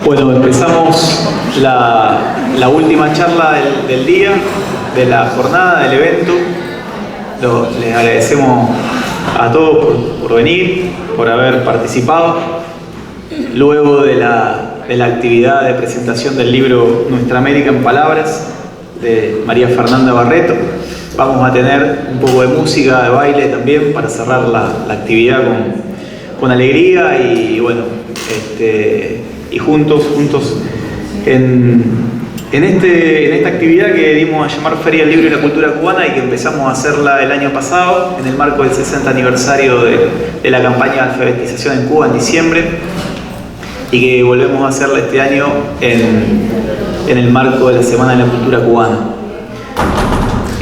Bueno, empezamos la última charla del día, de la jornada, del evento. Les agradecemos a todos por venir, por haber participado. Luego de la actividad de presentación del libro Nuestra América en Palabras, de María Fernanda Barreto, vamos a tener un poco de música, de baile también, para cerrar la actividad con alegría y bueno, y juntos en esta actividad que dimos a llamar Feria del Libro y la Cultura Cubana y que empezamos a hacerla el año pasado en el marco del 60 aniversario de la campaña de alfabetización en Cuba en diciembre, y que volvemos a hacerla este año en el marco de la Semana de la Cultura Cubana.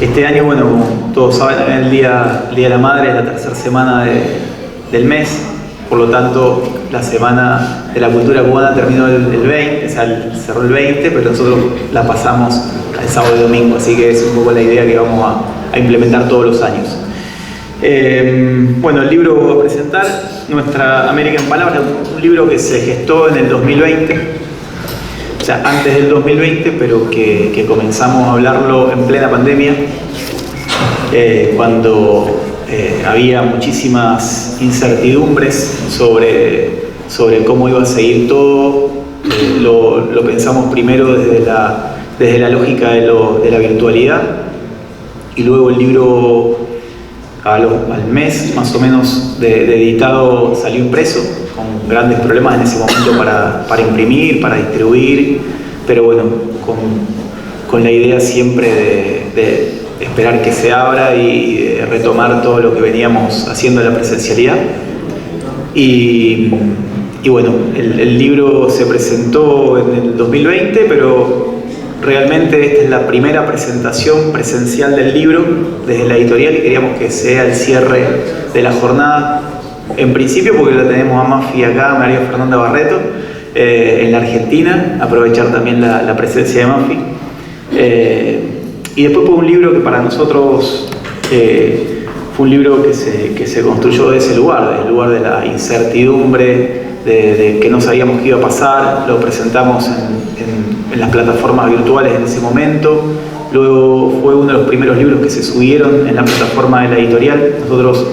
Este año, bueno, como todos saben, el Día de la Madre es la tercera semana del mes. Por lo tanto, la Semana de la Cultura Cubana terminó el 20, o sea, cerró el 20, pero nosotros la pasamos el sábado y domingo, así que es un poco la idea que vamos a implementar todos los años. Bueno, el libro que voy a presentar, Nuestra América en Palabras, un libro que se gestó en el 2020, o sea, antes del 2020, pero que comenzamos a hablarlo en plena pandemia, cuando había muchísimas incertidumbres sobre cómo iba a seguir todo. Lo pensamos primero desde la lógica de la virtualidad, y luego el libro al mes más o menos de editado salió impreso, con grandes problemas en ese momento para imprimir, para distribuir, pero bueno, con la idea siempre de esperar que se abra y de retomar todo lo que veníamos haciendo en la presencialidad. Y bueno, el libro se presentó en el 2020, pero realmente esta es la primera presentación presencial del libro desde la editorial, y queríamos que sea el cierre de la jornada, en principio porque la tenemos a Mafi acá, María Fernanda Barreto, en la Argentina, aprovechar también la presencia de Mafi. Y después fue un libro que para nosotros fue un libro que se construyó desde ese lugar, desde el lugar de la incertidumbre, de que no sabíamos qué iba a pasar. Lo presentamos en las plataformas virtuales en ese momento. Luego fue uno de los primeros libros que se subieron en la plataforma de la editorial. Nosotros,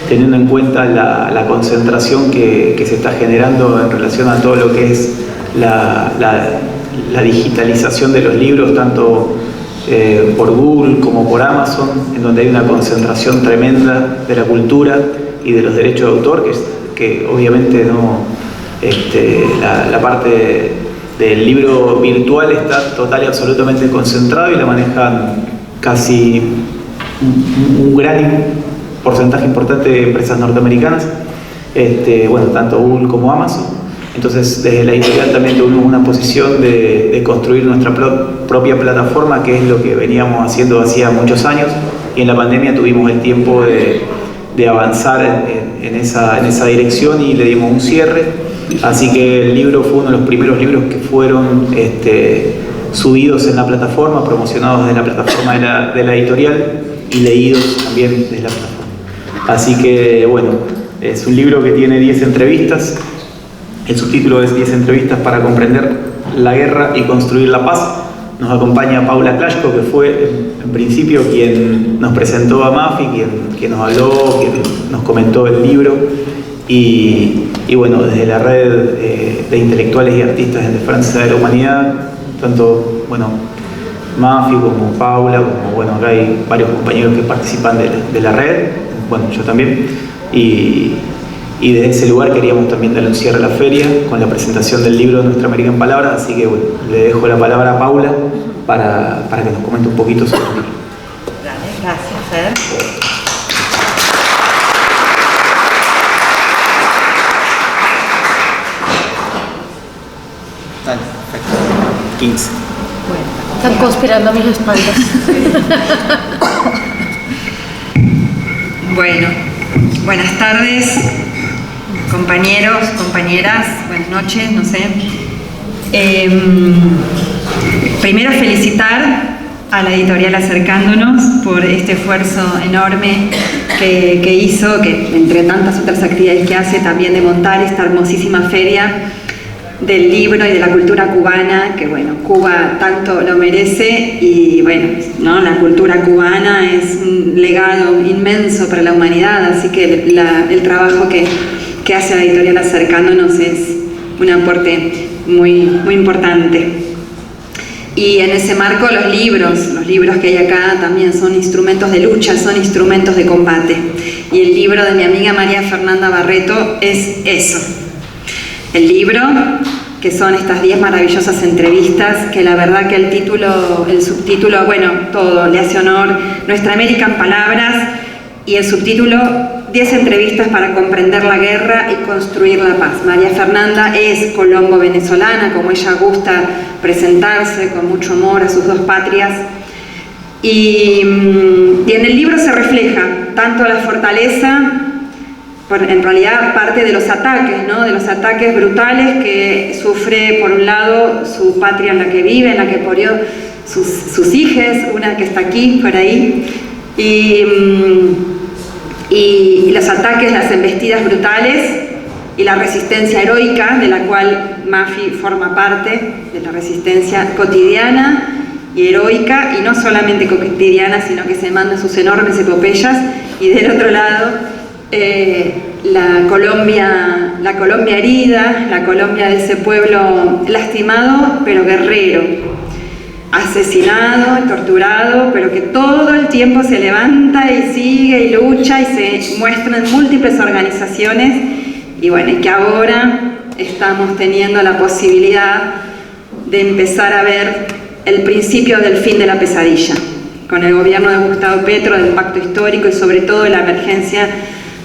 teniendo en cuenta la concentración que se está generando en relación a todo lo que es la digitalización de los libros, tanto por Google como por Amazon, en donde hay una concentración tremenda de la cultura y de los derechos de autor, que obviamente no, la parte del libro virtual está total y absolutamente concentrado y la manejan casi un gran porcentaje importante de empresas norteamericanas, bueno, tanto Google como Amazon. Entonces, desde la editorial también tuvimos una posición de construir nuestra propia plataforma, que es lo que veníamos haciendo hacía muchos años, y en la pandemia tuvimos el tiempo de avanzar en esa dirección y le dimos un cierre. Así que el libro fue uno de los primeros libros que fueron subidos en la plataforma, promocionados desde la plataforma de la editorial y leídos también desde la plataforma. Así que, bueno, es un libro que tiene 10 entrevistas. El subtítulo es 10 entrevistas para comprender la guerra y construir la paz. Nos acompaña Paula Klashko, que fue en principio quien nos presentó a Mafi, quien nos habló, quien nos comentó el libro. Y bueno, desde la red de intelectuales y artistas en defensa de la humanidad, tanto Mafi como Paula, como bueno, acá hay varios compañeros que participan de la red, bueno, yo también. Y desde ese lugar queríamos también darle un cierre a la feria con la presentación del libro Nuestra América en Palabras, así que bueno, le dejo la palabra a Paula para que nos comente un poquito sobre el libro. Gracias, Fer. Dale, perfecto. 15. Bueno, están conspirando a mis espaldas. Bueno, buenas tardes, compañeros, compañeras, buenas noches, no sé. Primero felicitar a la editorial Acercándonos por este esfuerzo enorme que hizo, que entre tantas otras actividades que hace, también de montar esta hermosísima feria del libro y de la cultura cubana, que bueno, Cuba tanto lo merece y bueno, ¿no? La cultura cubana es un legado inmenso para la humanidad, así que el trabajo que hace la editorial Acercándonos es un aporte muy, muy importante. Y en ese marco los libros que hay acá también son instrumentos de lucha, son instrumentos de combate. Y el libro de mi amiga María Fernanda Barreto es eso. El libro, que son estas 10 maravillosas entrevistas, que la verdad que el subtítulo, bueno, todo le hace honor, Nuestra América en palabras, y el subtítulo, 10 entrevistas para comprender la guerra y construir la paz. María Fernanda es colombo venezolana, como ella gusta presentarse, con mucho amor a sus dos patrias. Y en el libro se refleja tanto la fortaleza, en realidad parte de los ataques, ¿no? De los ataques brutales que sufre por un lado su patria en la que vive, en la que parió sus hijas, una que está aquí, por ahí, y los ataques, las embestidas brutales y la resistencia heroica, de la cual Mafi forma parte, de la resistencia cotidiana y heroica, y no solamente cotidiana, sino que se manda sus enormes epopeyas, y del otro lado la Colombia herida, la Colombia de ese pueblo lastimado pero guerrero, asesinado, torturado, pero que todo el tiempo se levanta y sigue y lucha y se muestra en múltiples organizaciones, y bueno, y que ahora estamos teniendo la posibilidad de empezar a ver el principio del fin de la pesadilla, con el gobierno de Gustavo Petro, del pacto histórico y sobre todo de la emergencia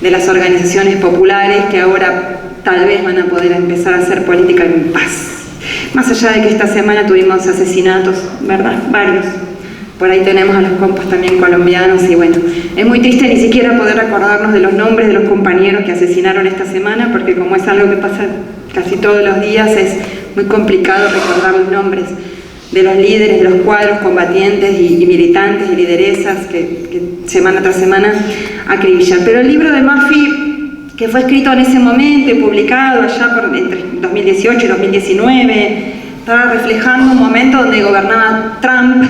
de las organizaciones populares que ahora tal vez van a poder empezar a hacer política en paz. Más allá de que esta semana tuvimos asesinatos, ¿verdad? Varios. Por ahí tenemos a los compas también colombianos y bueno, es muy triste ni siquiera poder acordarnos de los nombres de los compañeros que asesinaron esta semana, porque como es algo que pasa casi todos los días, es muy complicado recordar los nombres de los líderes, de los cuadros combatientes y militantes y lideresas que semana tras semana acribillan. Pero el libro de Mafi, que fue escrito en ese momento y publicado allá entre 2018 y 2019, estaba reflejando un momento donde gobernaba Trump,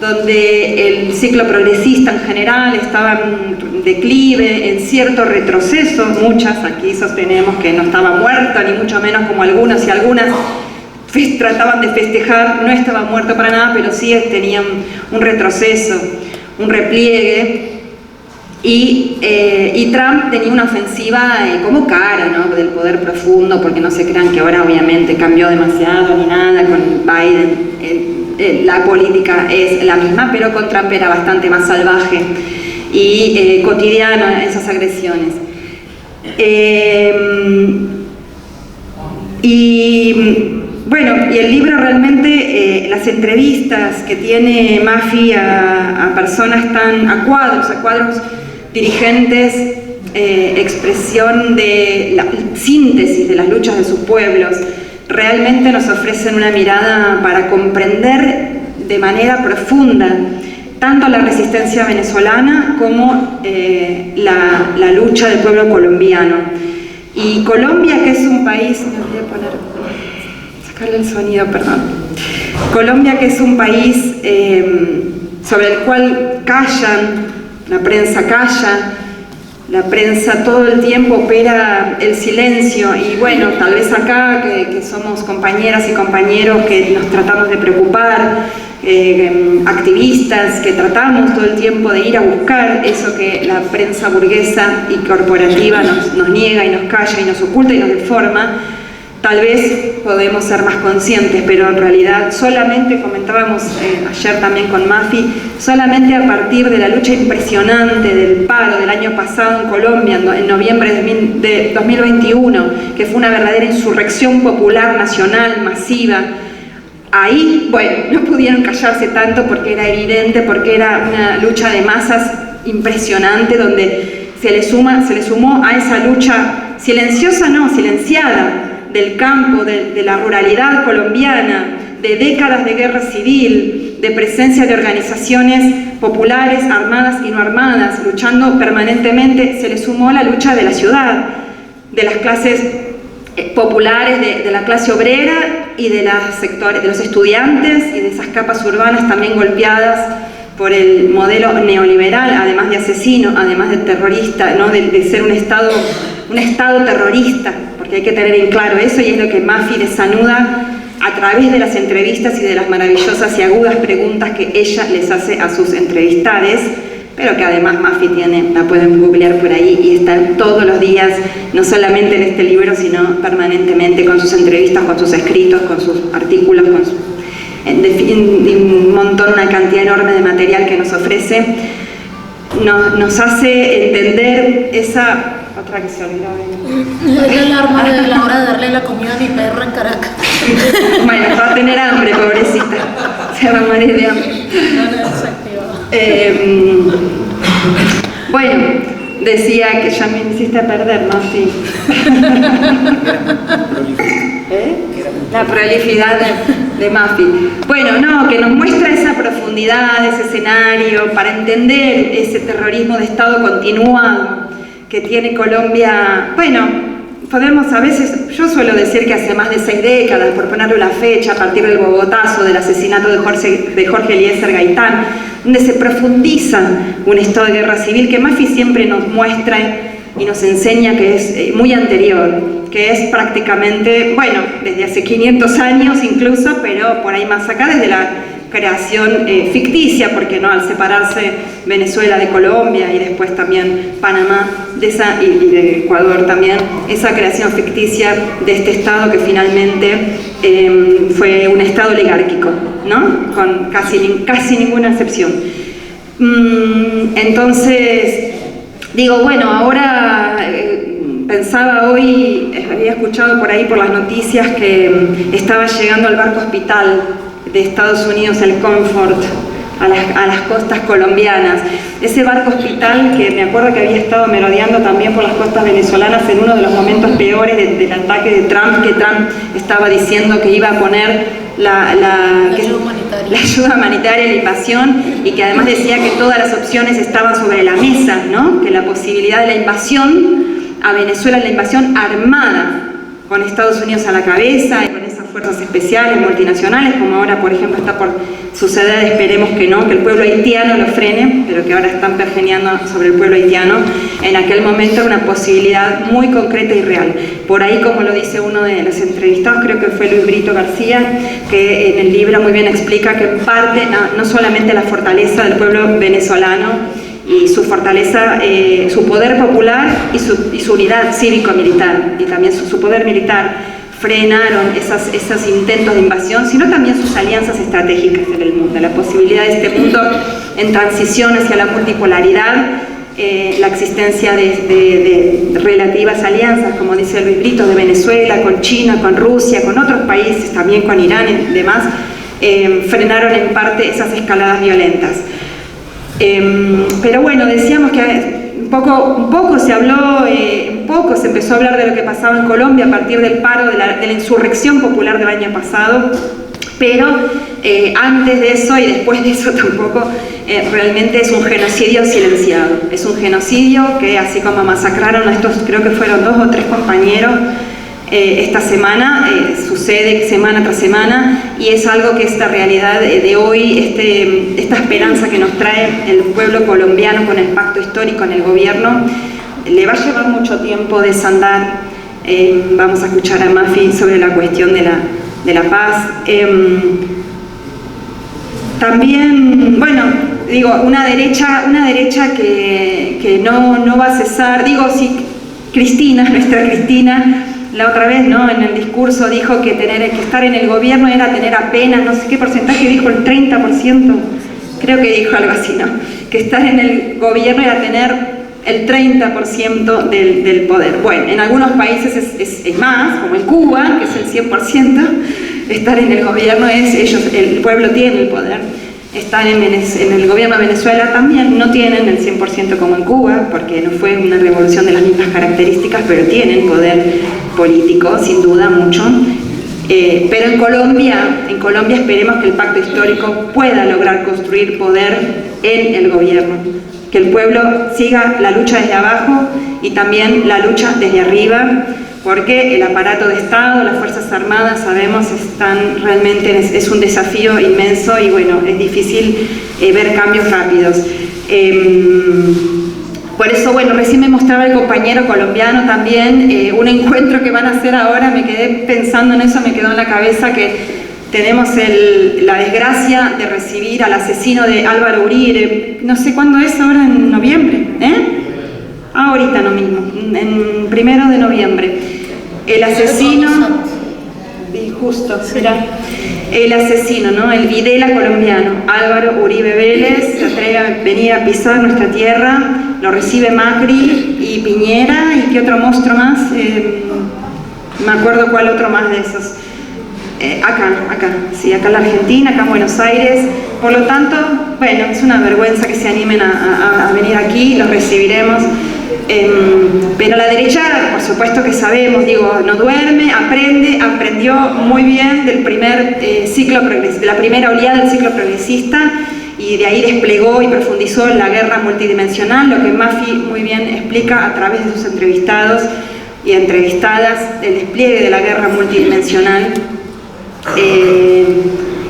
donde el ciclo progresista en general estaba en declive, en cierto retroceso. Muchas aquí sostenemos que no estaba muerto, ni mucho menos como algunos y algunas trataban de festejar, no estaba muerto para nada, pero sí tenían un retroceso, un repliegue, y Trump tenía una ofensiva como cara, ¿no? Del poder profundo, porque no se crean que ahora obviamente cambió demasiado ni nada con Biden, la política es la misma, pero con Trump era bastante más salvaje y cotidiana esas agresiones. Bueno, y el libro realmente, las entrevistas que tiene Mafi a personas a cuadros dirigentes, expresión de la síntesis de las luchas de sus pueblos, realmente nos ofrecen una mirada para comprender de manera profunda tanto la resistencia venezolana como la lucha del pueblo colombiano. Y Colombia, que es un país, sacarle el sonido, perdón. Colombia, que es un país sobre el cual la prensa calla, la prensa todo el tiempo opera el silencio, y bueno, tal vez acá que somos compañeras y compañeros que nos tratamos de preocupar, activistas que tratamos todo el tiempo de ir a buscar eso que la prensa burguesa y corporativa nos niega y nos calla y nos oculta y nos deforma, tal vez podemos ser más conscientes, pero en realidad solamente, comentábamos ayer también con Mafi, solamente a partir de la lucha impresionante del paro del año pasado en Colombia, en noviembre de 2021, que fue una verdadera insurrección popular nacional masiva, ahí, bueno, no pudieron callarse tanto porque era evidente, porque era una lucha de masas impresionante, donde se le sumó a esa lucha silenciosa, no, silenciada, del campo, de la ruralidad colombiana, de décadas de guerra civil, de presencia de organizaciones populares, armadas y no armadas, luchando permanentemente. Se le sumó la lucha de la ciudad, de las clases populares de la clase obrera y de los estudiantes y de esas capas urbanas también golpeadas por el modelo neoliberal, además de asesino, además de terrorista, ¿no? de ser un estado terrorista, porque hay que tener en claro eso, y es lo que Mafi desanuda a través de las entrevistas y de las maravillosas y agudas preguntas que ella les hace a sus entrevistades, pero que además Mafi la pueden googlear por ahí y están todos los días, no solamente en este libro, sino permanentemente con sus entrevistas, con sus escritos, con sus artículos, un montón, una cantidad enorme de material que nos ofrece. Nos hace entender esa... Otra que se olvidó. Es la alarma de la hora de darle la comida a mi perro en Caracas. Bueno, va a tener hambre, pobrecita. Se va a morir de hambre. Bueno, decía que ya me hiciste perder, ¿no? Sí. La prolificidad de Mafi. Bueno, no, que nos muestra esa profundidad, ese escenario, para entender ese terrorismo de Estado continuado que tiene Colombia. Bueno, podemos a veces, yo suelo decir que hace más de 6 décadas, por ponerle una fecha, a partir del bogotazo, del asesinato de Jorge Eliezer Gaitán, donde se profundiza un estado de guerra civil que Mafi siempre nos muestra y nos enseña que es muy anterior, que es prácticamente, bueno, desde hace 500 años incluso, pero por ahí más acá, desde la creación ficticia, porque no, al separarse Venezuela de Colombia y después también Panamá y de Ecuador también, esa creación ficticia de este Estado que finalmente fue un Estado oligárquico, ¿no? Con casi ninguna excepción. Entonces, digo, bueno, ahora pensaba hoy, había escuchado por ahí por las noticias que estaba llegando el barco hospital de Estados Unidos, el Comfort, a las costas colombianas. Ese barco hospital que me acuerdo que había estado merodeando también por las costas venezolanas en uno de los momentos peores del ataque de Trump, que Trump estaba diciendo que iba a poner la ayuda humanitaria y la invasión, y que además decía que todas las opciones estaban sobre la mesa, ¿no? Que la posibilidad de la invasión a Venezuela, la invasión armada, con Estados Unidos a la cabeza y con esas fuerzas especiales, multinacionales, como ahora por ejemplo está por suceder, esperemos que no, que el pueblo haitiano lo frene, pero que ahora están pergeneando sobre el pueblo haitiano. En aquel momento era una posibilidad muy concreta y real. Por ahí, como lo dice uno de los entrevistados, creo que fue Luis Brito García, que en el libro muy bien explica que en parte, no solamente la fortaleza del pueblo venezolano y su fortaleza, su poder popular y su unidad cívico-militar, y también su poder militar, frenaron esos intentos de invasión, sino también sus alianzas estratégicas en el mundo, la posibilidad de este mundo en transición hacia la multipolaridad, la existencia de relativas alianzas, como dice Luis Brito, de Venezuela, con China, con Rusia, con otros países, también con Irán y demás, frenaron en parte esas escaladas violentas. Pero bueno, decíamos que un poco se habló, se empezó a hablar de lo que pasaba en Colombia a partir del paro, de la insurrección popular del año pasado, pero antes de eso y después de eso tampoco, realmente es un genocidio silenciado. Es un genocidio que, así como masacraron a estos, creo que fueron 2 o 3 compañeros, esta semana, sucede semana tras semana, y es algo que esta realidad de hoy, esta esperanza que nos trae el pueblo colombiano con el pacto histórico en el gobierno, le va a llevar mucho tiempo desandar. Vamos a escuchar a Mafi sobre la cuestión de la paz. También, bueno, digo, una derecha que no va a cesar. Digo, si nuestra Cristina, la otra vez, ¿no?, en el discurso dijo que estar en el gobierno era tener apenas, no sé qué porcentaje dijo, el 30%, creo que dijo algo así, ¿no? Que estar en el gobierno era tener el 30% del poder. Bueno, en algunos países es más, como en Cuba, que es el 100%, estar en el gobierno el pueblo tiene el poder. Están en el gobierno de Venezuela también, no tienen el 100% como en Cuba, porque no fue una revolución de las mismas características, pero tienen poder político, sin duda, mucho. Pero en Colombia esperemos que el pacto histórico pueda lograr construir poder en el gobierno, que el pueblo siga la lucha desde abajo y también la lucha desde arriba. porque el aparato de Estado, las Fuerzas Armadas, sabemos, es un desafío inmenso y bueno, es difícil ver cambios rápidos. Por eso, bueno, recién me mostraba el compañero colombiano también, un encuentro que van a hacer ahora, me quedé pensando en eso, me quedó en la cabeza que tenemos la desgracia de recibir al asesino de Álvaro Uribe, no sé cuándo es ahora, en noviembre, ahorita no mismo, en 1 de noviembre. El asesino, justo, será el asesino, ¿no? El Videla colombiano, Álvaro Uribe Vélez, se atreve a venir a pisar nuestra tierra, lo recibe Macri y Piñera, y qué otro monstruo más, me acuerdo cuál otro más de esos. Acá en la Argentina, acá en Buenos Aires. Por lo tanto, bueno, es una vergüenza que se animen a venir aquí, los recibiremos. Pero la derecha, por supuesto que sabemos, no duerme, aprendió muy bien del primer de la primera oleada del ciclo progresista, y de ahí desplegó y profundizó la guerra multidimensional, lo que Mafi muy bien explica a través de sus entrevistados y entrevistadas, el despliegue de la guerra multidimensional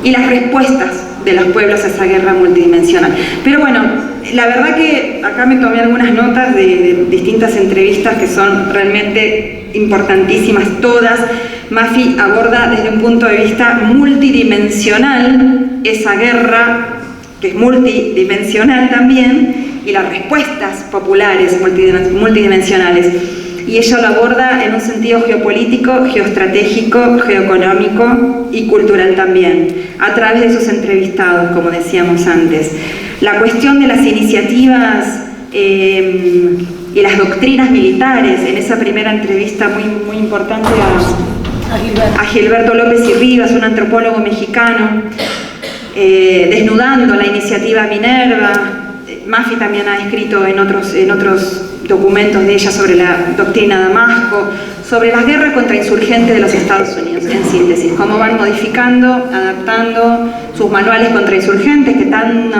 y las respuestas de los pueblos a esa guerra multidimensional. Pero bueno, la verdad que acá me tomé algunas notas de distintas entrevistas que son realmente importantísimas todas. Mafi aborda desde un punto de vista multidimensional esa guerra, que es multidimensional también, y las respuestas populares multidimensionales. Y ella lo aborda en un sentido geopolítico, geoestratégico, geoeconómico y cultural también, a través de sus entrevistados, como decíamos antes. La cuestión de las iniciativas y las doctrinas militares, en esa primera entrevista muy importante a Gilberto López y Rivas, un antropólogo mexicano, desnudando la iniciativa Minerva. Mafi también ha escrito en otros documentos de ella sobre la doctrina Damasco, sobre las guerras contra insurgentes de los Estados Unidos, en síntesis, cómo van modificando, adaptando sus manuales contra insurgentes, que tan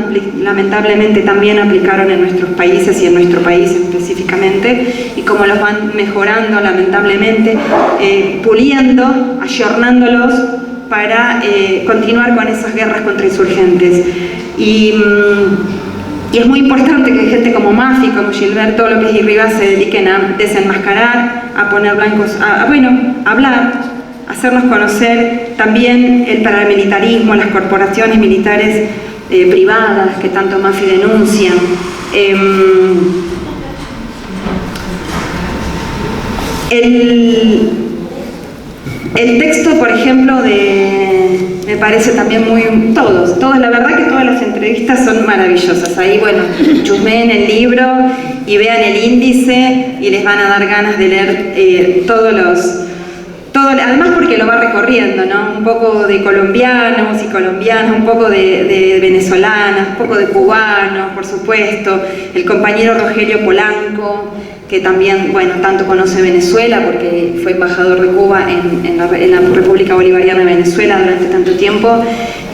lamentablemente también aplicaron en nuestros países y en nuestro país específicamente, y cómo los van mejorando lamentablemente, puliendo, ayornándolos para continuar con esas guerras contra insurgentes. Y es muy importante que gente como Mafi, como Gilberto López y Rivas se dediquen a desenmascarar, a poner blancos, a hablar, a hacernos conocer también el paramilitarismo, las corporaciones militares privadas que tanto Mafi denuncian. El texto, por ejemplo, me parece también todas, la verdad que todas las entrevistas son maravillosas. Ahí, bueno, chusmeen el libro y vean el índice y les van a dar ganas de leer además porque lo va recorriendo, ¿no? Un poco de colombianos y colombianas, un poco de venezolanas, un poco de cubanos, por supuesto, el compañero Rogelio Polanco, que también, bueno, tanto conoce Venezuela porque fue embajador de Cuba en la República Bolivariana de Venezuela durante tanto tiempo,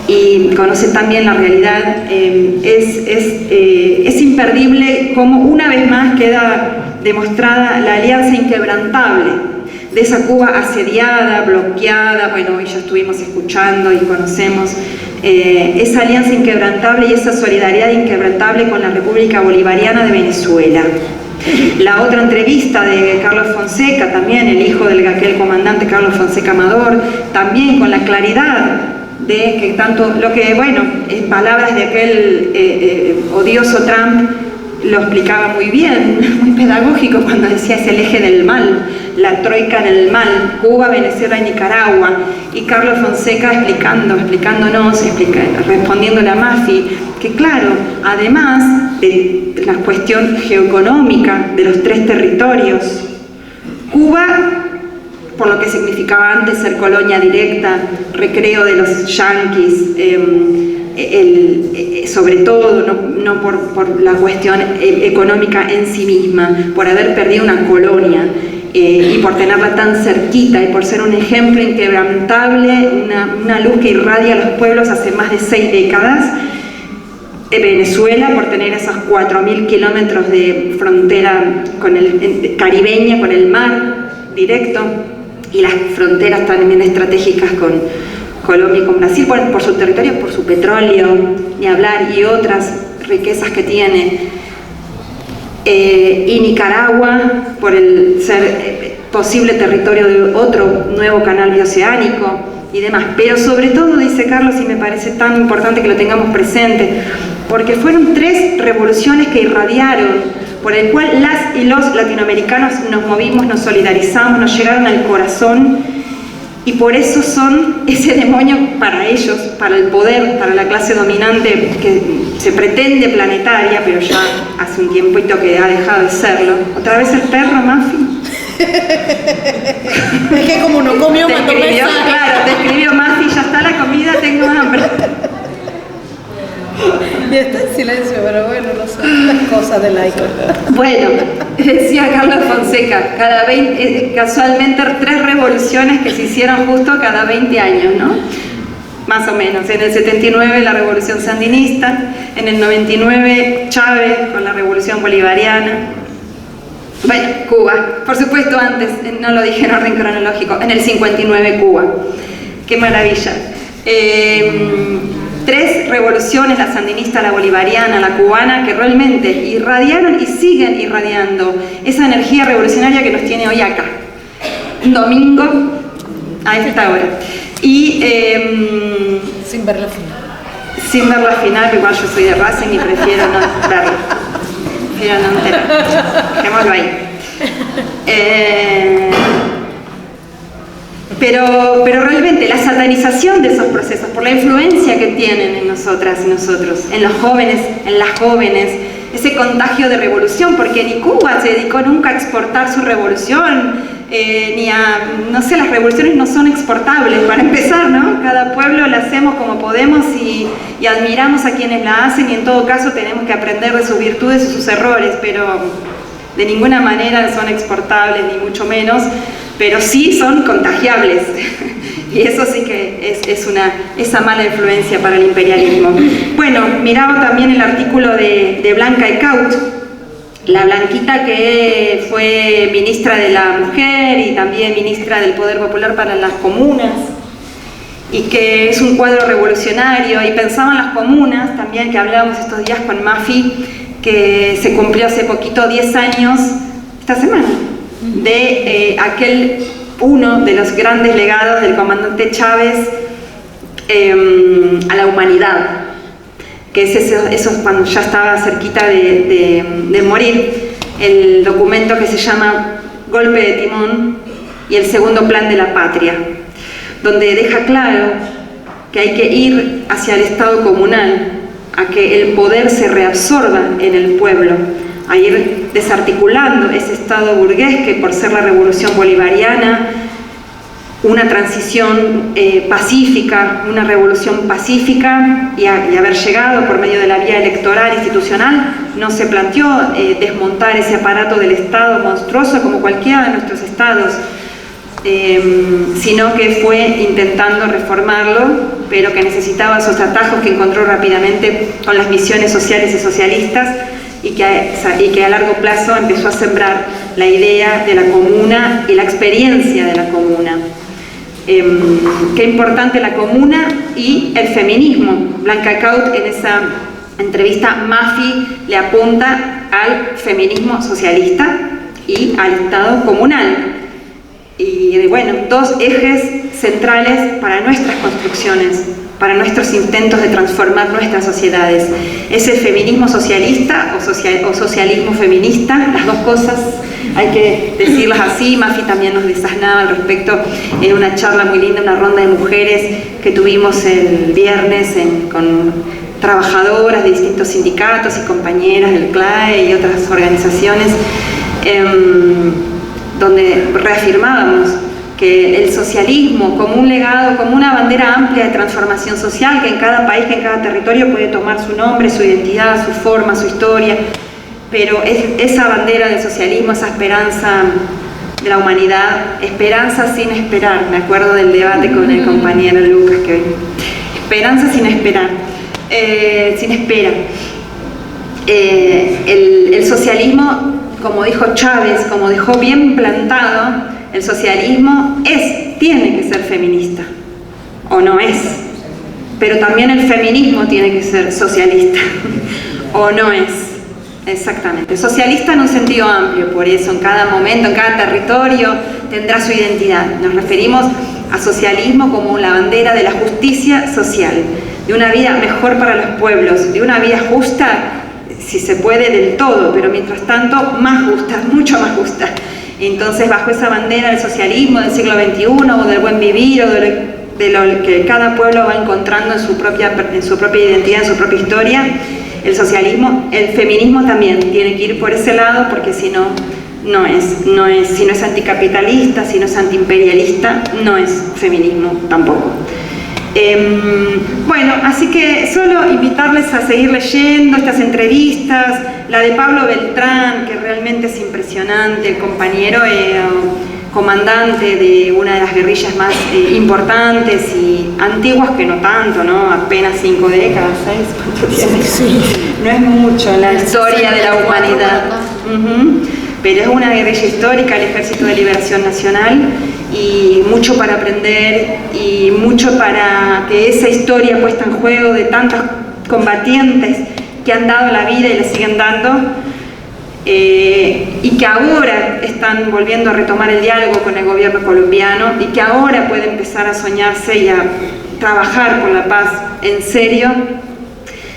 y conoce también la realidad. Es imperdible cómo una vez más queda demostrada la alianza inquebrantable de esa Cuba asediada, bloqueada. Bueno, hoy ya estuvimos escuchando y conocemos esa alianza inquebrantable y esa solidaridad inquebrantable con la República Bolivariana de Venezuela. La otra entrevista de Carlos Fonseca, también el hijo del aquel comandante Carlos Fonseca Amador, también con la claridad de que tanto lo que, bueno, en palabras de aquel odioso Trump, lo explicaba muy bien, muy pedagógico, cuando decía es el eje del mal, la troika del mal, Cuba, Venezuela y Nicaragua. Y Carlos Fonseca respondiéndole a Mafi, que claro, además de la cuestión geoeconómica de los tres territorios, Cuba, por lo que significaba antes ser colonia directa, recreo de los yanquis, sobre todo, no por la cuestión económica en sí misma, por haber perdido una colonia y por tenerla tan cerquita y por ser un ejemplo inquebrantable, una luz que irradia a los pueblos hace más de 6 décadas. Venezuela, por tener esos 4.000 kilómetros de frontera caribeña con el mar directo, y las fronteras también estratégicas con Colombia y con Brasil, por su territorio, por su petróleo, ni hablar, y otras riquezas que tiene, y Nicaragua por el ser posible territorio de otro nuevo canal bioceánico y demás. Pero sobre todo, dice Carlos, y me parece tan importante que lo tengamos presente, porque fueron 3 revoluciones que irradiaron, por el cual las y los latinoamericanos nos movimos, nos solidarizamos, nos llegaron al corazón, y por eso son ese demonio para ellos, para el poder, para la clase dominante que se pretende planetaria, pero ya hace un tiempito que ha dejado de serlo. ¿Otra vez el perro, Mafi? Es que como no comió, mandó mensaje. Claro, te escribió Mafi, ya está la comida, tengo hambre. Y está en silencio, pero bueno, no sé, las cosas del laico. Bueno, decía Carlos Fonseca, casualmente 3 revoluciones que se hicieron justo cada 20 años, ¿no? Más o menos. En el 79 la revolución sandinista, en el 99 Chávez con la revolución bolivariana. Bueno, Cuba, por supuesto antes, no lo dije en orden cronológico, en el 59 Cuba. Qué maravilla. 3 revoluciones, la sandinista, la bolivariana, la cubana, que realmente irradiaron y siguen irradiando esa energía revolucionaria que nos tiene hoy acá, un domingo a esta hora. Y sin ver la final. Sin ver la final, igual yo soy de Racing y prefiero no verla. Prefiero no enterar. Dejémoslo ahí. Pero realmente la satanización de esos procesos, por la influencia que tienen en nosotras y nosotros, en los jóvenes, en las jóvenes, ese contagio de revolución, porque ni Cuba se dedicó nunca a exportar su revolución, ni a, no sé, las revoluciones no son exportables, para empezar, ¿no? Cada pueblo la hacemos como podemos y admiramos a quienes la hacen, y en todo caso tenemos que aprender de sus virtudes y sus errores, pero de ninguna manera son exportables, ni mucho menos, pero sí son contagiables. Y eso sí que es esa mala influencia para el imperialismo. Bueno, miraba también el artículo de Blanca Ecaut, la Blanquita que fue ministra de la Mujer y también ministra del Poder Popular para las Comunas, y que es un cuadro revolucionario, y pensaba en las comunas también, que hablábamos estos días con Mafi, que se cumplió hace poquito 10 años, esta semana, de aquel uno de los grandes legados del comandante Chávez a la humanidad, que es eso cuando ya estaba cerquita de morir, el documento que se llama Golpe de Timón y el segundo plan de la patria, donde deja claro que hay que ir hacia el Estado comunal, a que el poder se reabsorba en el pueblo, a ir desarticulando ese Estado burgués que, por ser la revolución bolivariana, una transición pacífica, una revolución pacífica, y haber llegado por medio de la vía electoral institucional, no se planteó desmontar ese aparato del Estado monstruoso como cualquiera de nuestros estados, sino que fue intentando reformarlo, pero que necesitaba esos atajos que encontró rápidamente con las misiones sociales y socialistas, y que a largo plazo empezó a sembrar la idea de la comuna y la experiencia de la comuna. Qué importante la comuna y el feminismo. Blanca Ecaut, en esa entrevista, Mafi le apunta al feminismo socialista y al Estado comunal. Y bueno, 2 ejes centrales para nuestras construcciones, para nuestros intentos de transformar nuestras sociedades. Es el feminismo socialista o socialismo feminista, las dos cosas hay que decirlas así. Mafi también nos desasnaba al respecto en una charla muy linda, una ronda de mujeres que tuvimos el viernes con trabajadoras de distintos sindicatos y compañeras del CLAE y otras organizaciones, donde reafirmábamos que el socialismo como un legado, como una bandera amplia de transformación social, que en cada país, que en cada territorio puede tomar su nombre, su identidad, su forma, su historia, pero esa bandera del socialismo, esa esperanza de la humanidad, esperanza sin esperar. Me acuerdo del debate con el compañero Lucas, que esperanza sin esperar, sin espera. El socialismo, como dijo Chávez, como dejó bien plantado, el socialismo tiene que ser feminista, o no es, pero también el feminismo tiene que ser socialista, o no es, exactamente. Socialista en un sentido amplio, por eso en cada momento, en cada territorio tendrá su identidad. Nos referimos a socialismo como la bandera de la justicia social, de una vida mejor para los pueblos, de una vida justa, si se puede del todo, pero mientras tanto más justa, mucho más justa. Entonces, bajo esa bandera del socialismo del siglo XXI, o del buen vivir, o de lo que cada pueblo va encontrando en su propia identidad, en su propia historia, el socialismo, el feminismo también tiene que ir por ese lado, porque si no, si no es anticapitalista, si no es antiimperialista, no es feminismo tampoco. Bueno, así que solo invitarles a seguir leyendo estas entrevistas, la de Pablo Beltrán, que realmente es impresionante, el compañero comandante de una de las guerrillas más importantes y antiguas, que no tanto, ¿no? Apenas 5 décadas, 6, ¿cuánto tiene? Sí. No es mucho en la historia de la humanidad. Pero es una guerrilla histórica, el Ejército de Liberación Nacional, y mucho para aprender y mucho para que esa historia puesta en juego de tantos combatientes que han dado la vida y la siguen dando, y que ahora están volviendo a retomar el diálogo con el gobierno colombiano, y que ahora puede empezar a soñarse y a trabajar por la paz en serio.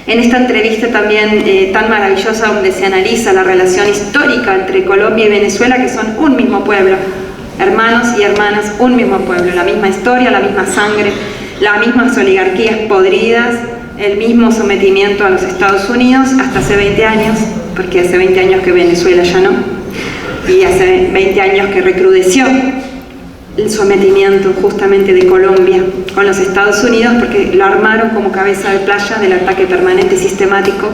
En esta entrevista también tan maravillosa, donde se analiza la relación histórica entre Colombia y Venezuela, que son un mismo pueblo, hermanos y hermanas, un mismo pueblo, la misma historia, la misma sangre, las mismas oligarquías podridas, el mismo sometimiento a los Estados Unidos hasta hace 20 años, porque hace 20 años que Venezuela ya no, y hace 20 años que recrudeció el sometimiento justamente de Colombia con los Estados Unidos, porque lo armaron como cabeza de playa del ataque permanente y sistemático,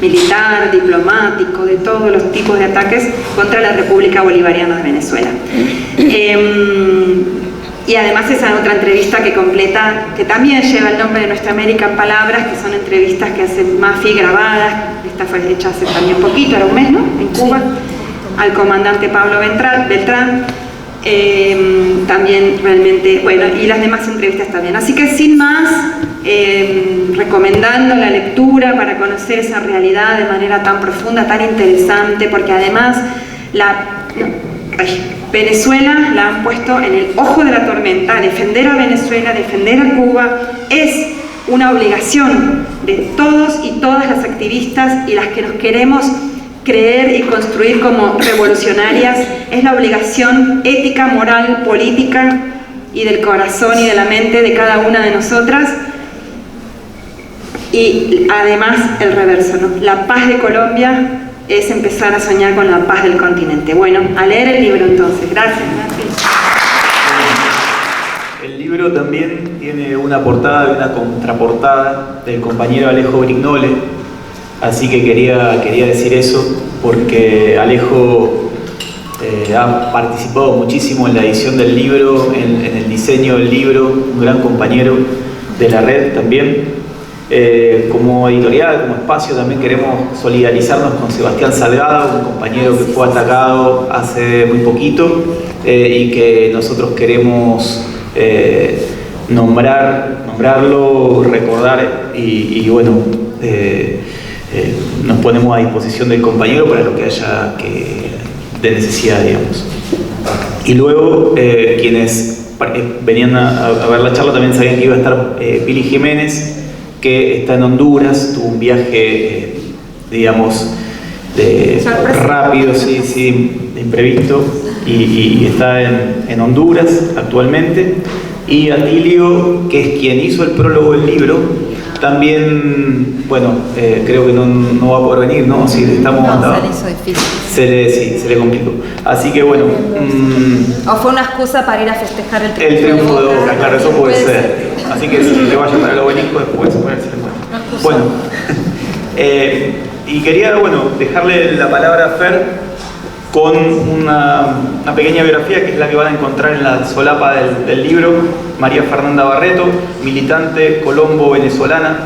militar, diplomático, de todos los tipos de ataques contra la República Bolivariana de Venezuela. Y además esa otra entrevista que completa, que también lleva el nombre de Nuestra América en Palabras, que son entrevistas que hace Mafi grabadas, esta fue hecha hace también poquito, era un mes, ¿no?, en Cuba, al comandante Pablo Beltrán. También realmente, bueno, y las demás entrevistas también. Así que sin más, recomendando la lectura para conocer esa realidad de manera tan profunda, tan interesante, porque además Venezuela la han puesto en el ojo de la tormenta. Defender a Venezuela, defender a Cuba es una obligación de todos y todas las activistas y las que nos queremos creer y construir como revolucionarias. Es la obligación ética, moral, política y del corazón y de la mente de cada una de nosotras. Y además el reverso, ¿no? La paz de Colombia es empezar a soñar con la paz del continente. Bueno, a leer el libro entonces. Gracias. El libro también tiene una portada y una contraportada del compañero Alejo Brignole, así que quería decir eso porque Alejo ha participado muchísimo en la edición del libro, en el diseño del libro, un gran compañero de la red también. Como editorial, como espacio, también queremos solidarizarnos con Sebastián Salgado, un compañero que fue atacado hace muy poquito y que nosotros queremos nombrarlo, recordar y bueno, nos ponemos a disposición del compañero para lo que haya de necesidad, digamos. Y luego quienes venían a ver la charla también sabían que iba a estar Pili Jiménez, que está en Honduras, tuvo un viaje, digamos, rápido, sí, imprevisto, y está en Honduras actualmente. Y Atilio, que es quien hizo el prólogo del libro, también, bueno, creo que no va a poder venir, ¿no? Sí, estamos se le hizo difícil. Se le complicó. Así que bueno. O fue una excusa para ir a festejar el triunfo de Boca, claro, eso puede ser. Así que si le vaya para el obelisco después, ponerse en cuenta. Bueno, y quería, dejarle la palabra a Fer con una pequeña biografía que es la que van a encontrar en la solapa del libro. María Fernanda Barreto, militante colombo-venezolana,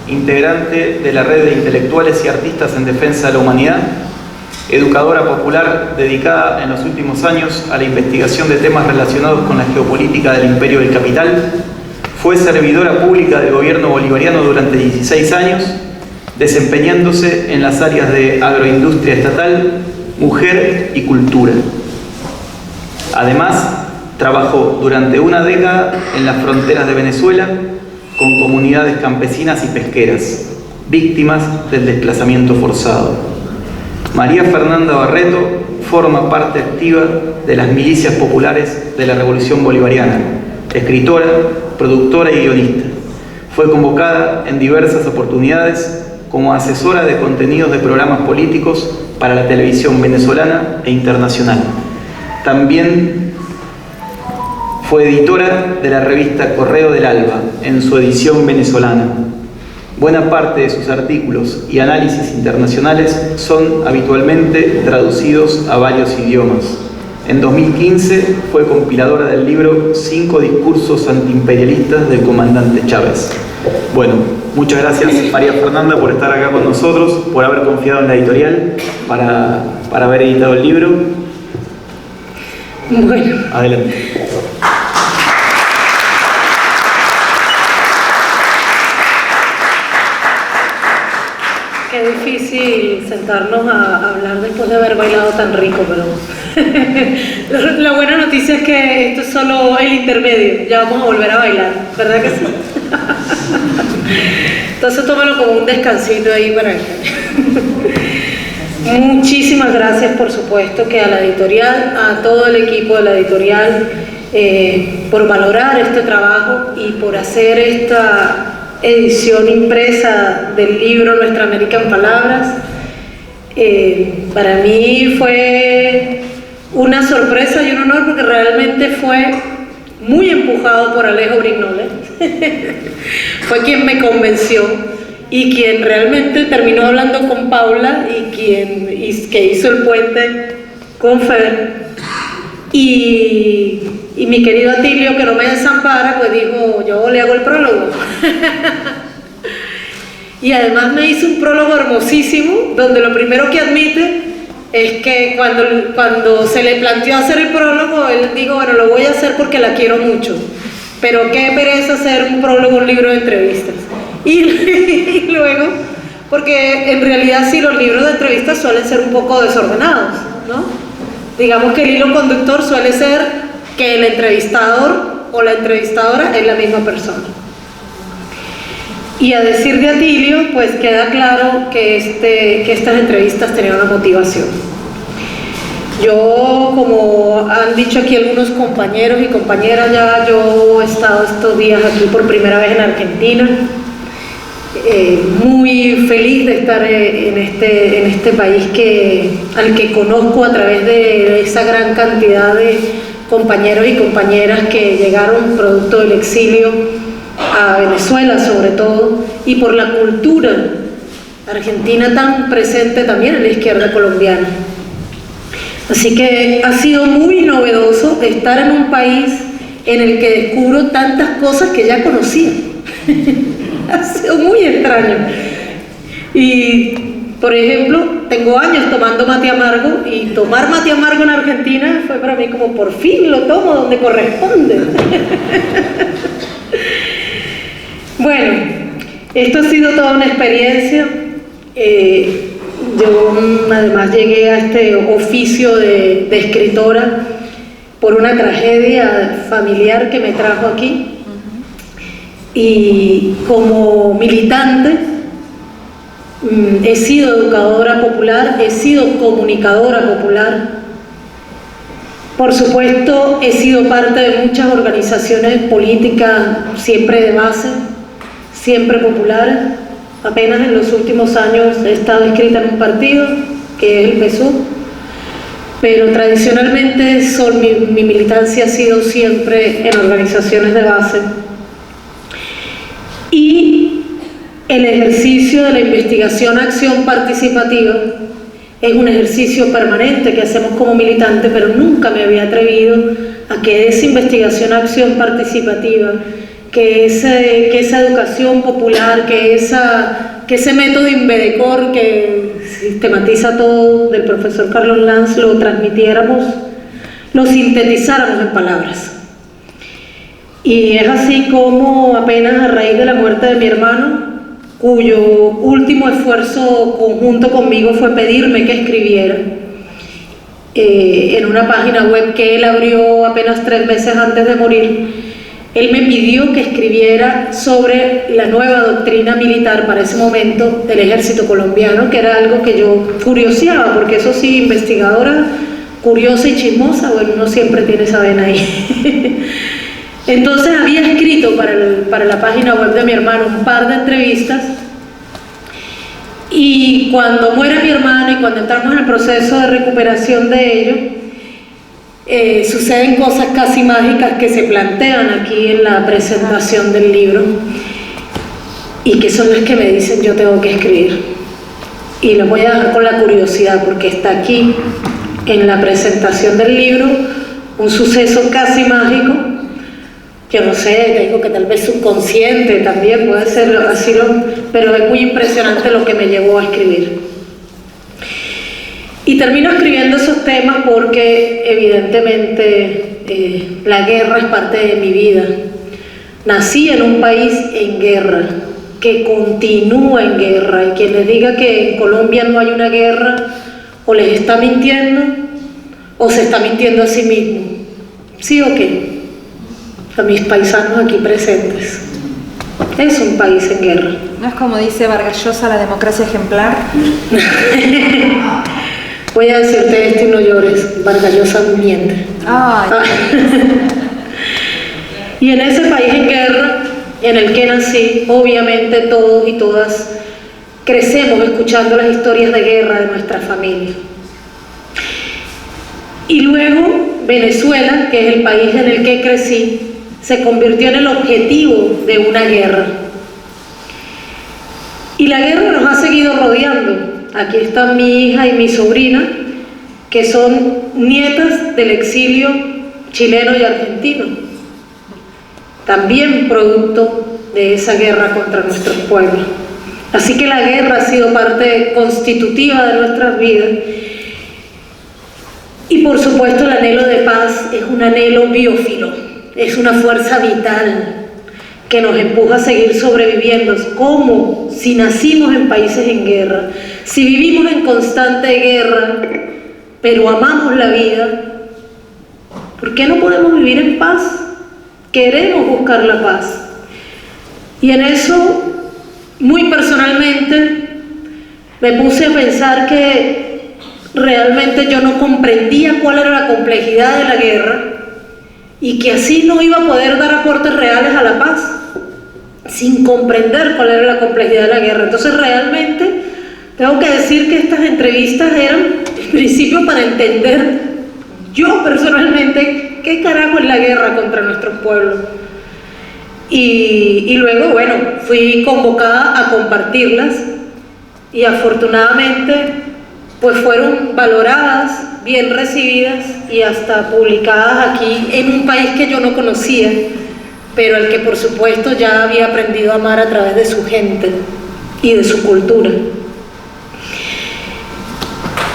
integrante de la red de intelectuales y artistas en defensa de la humanidad, Educadora popular dedicada en los últimos años a la investigación de temas relacionados con la geopolítica del imperio del capital, fue servidora pública del gobierno bolivariano durante 16 años, desempeñándose en las áreas de agroindustria estatal, mujer y cultura. Además, trabajó durante una década en las fronteras de Venezuela con comunidades campesinas y pesqueras, víctimas del desplazamiento forzado. María Fernanda Barreto forma parte activa de las milicias populares de la Revolución Bolivariana, escritora, productora y guionista. Fue convocada en diversas oportunidades como asesora de contenidos de programas políticos para la televisión venezolana e internacional. También fue editora de la revista Correo del Alba en su edición venezolana. Buena parte de sus artículos y análisis internacionales son habitualmente traducidos a varios idiomas. En 2015 fue compiladora del libro 5 discursos antiimperialistas del comandante Chávez. Bueno, muchas gracias María Fernanda por estar acá con nosotros, por haber confiado en la editorial para haber editado el libro. Bueno. Adelante. Qué difícil sentarnos a hablar después de haber bailado tan rico, pero la buena noticia es que esto es solo el intermedio, ya vamos a volver a bailar, ¿verdad que sí? Entonces tómalo como un descansito ahí para Muchísimas gracias, por supuesto, que a la editorial, a todo el equipo de la editorial, por valorar este trabajo y por hacer esta edición impresa del libro Nuestra América en Palabras. Para mí fue una sorpresa y un honor porque realmente fue muy empujado por Alejo Brignole. Fue quien me convenció y quien realmente terminó hablando con Paula y que hizo el puente con Fer. Y mi querido Atilio, que no me desampara, pues dijo, yo le hago el prólogo. Y además me hizo un prólogo hermosísimo, donde lo primero que admite es que cuando se le planteó hacer el prólogo, él dijo, bueno, lo voy a hacer porque la quiero mucho, pero qué pereza hacer un prólogo, un libro de entrevistas. Y luego, porque en realidad sí, los libros de entrevistas suelen ser un poco desordenados, ¿no? Digamos que el hilo conductor suele ser que el entrevistador o la entrevistadora es la misma persona. Y a decir de Atilio, pues queda claro que estas entrevistas tenían una motivación. Yo, como han dicho aquí algunos compañeros y compañeras, yo he estado estos días aquí por primera vez en Argentina, muy feliz de estar en este país al que conozco a través de esa gran cantidad de compañeros y compañeras que llegaron producto del exilio a Venezuela sobre todo, y por la cultura argentina tan presente también en la izquierda colombiana. Así que ha sido muy novedoso estar en un país en el que descubro tantas cosas que ya conocía. Ha sido muy extraño. Y, por ejemplo, tengo años tomando mate amargo, y tomar mate amargo en Argentina fue para mí como, por fin lo tomo donde corresponde. Bueno, esto ha sido toda una experiencia. Yo además llegué a este oficio de escritora por una tragedia familiar que me trajo aquí. Y como militante he sido educadora popular, he sido comunicadora popular. Por supuesto, he sido parte de muchas organizaciones políticas, siempre de base, siempre populares. Apenas en los últimos años he estado inscrita en un partido, que es el PSUV, pero tradicionalmente mi militancia ha sido siempre en organizaciones de base. Y el ejercicio de la investigación-acción participativa es un ejercicio permanente que hacemos como militante, pero nunca me había atrevido a que esa investigación-acción participativa, que esa educación popular, que ese método Invedecor que sistematiza todo del profesor Carlos Lanz, lo transmitiéramos, lo sintetizáramos en palabras. Y es así como apenas a raíz de la muerte de mi hermano, cuyo último esfuerzo conjunto conmigo fue pedirme que escribiera, en una página web que él abrió apenas 3 meses antes de morir, él me pidió que escribiera sobre la nueva doctrina militar para ese momento del ejército colombiano, que era algo que yo curioseaba, porque eso sí, investigadora curiosa y chismosa, bueno, uno siempre tiene esa vena ahí. Entonces había escrito para la página web de mi hermano un par de entrevistas, y cuando muere mi hermano y cuando entramos en el proceso de recuperación de ello, suceden cosas casi mágicas que se plantean aquí en la presentación del libro y que son las que me dicen yo tengo que escribir. Y les voy a dejar con la curiosidad porque está aquí en la presentación del libro un suceso casi mágico, que no sé, digo que tal vez subconsciente también puede ser así, pero es muy impresionante lo que me llevó a escribir. Y termino escribiendo esos temas porque evidentemente la guerra es parte de mi vida. Nací en un país en guerra, que continúa en guerra, y quien les diga que en Colombia no hay una guerra, o les está mintiendo, o se está mintiendo a sí mismo. ¿Sí o qué? A mis paisanos aquí presentes. Es un país en guerra. ¿No es como dice Vargas Llosa, la democracia ejemplar? Voy a decirte esto y no llores, Vargas Llosa miente. Y en ese país en guerra, en el que nací, obviamente todos y todas crecemos escuchando las historias de guerra de nuestra familia. Y luego Venezuela, que es el país en el que crecí, se convirtió en el objetivo de una guerra. Y la guerra nos ha seguido rodeando. Aquí están mi hija y mi sobrina, que son nietas del exilio chileno y argentino, también producto de esa guerra contra nuestros pueblos. Así que la guerra ha sido parte constitutiva de nuestras vidas. Y por supuesto el anhelo de paz es un anhelo biófilo, es una fuerza vital que nos empuja a seguir sobreviviendo. ¿Cómo? Si nacimos en países en guerra, si vivimos en constante guerra, pero amamos la vida, ¿por qué no podemos vivir en paz? Queremos buscar la paz. Y en eso, muy personalmente, me puse a pensar que realmente yo no comprendía cuál era la complejidad de la guerra y que así no iba a poder dar aportes reales a la paz, sin comprender cuál era la complejidad de la guerra. Entonces realmente tengo que decir que estas entrevistas eran en principio para entender yo personalmente qué carajo es la guerra contra nuestros pueblos. Y luego, bueno, fui convocada a compartirlas y afortunadamente pues fueron valoradas, bien recibidas y hasta publicadas aquí en un país que yo no conocía, pero al que por supuesto ya había aprendido a amar a través de su gente y de su cultura.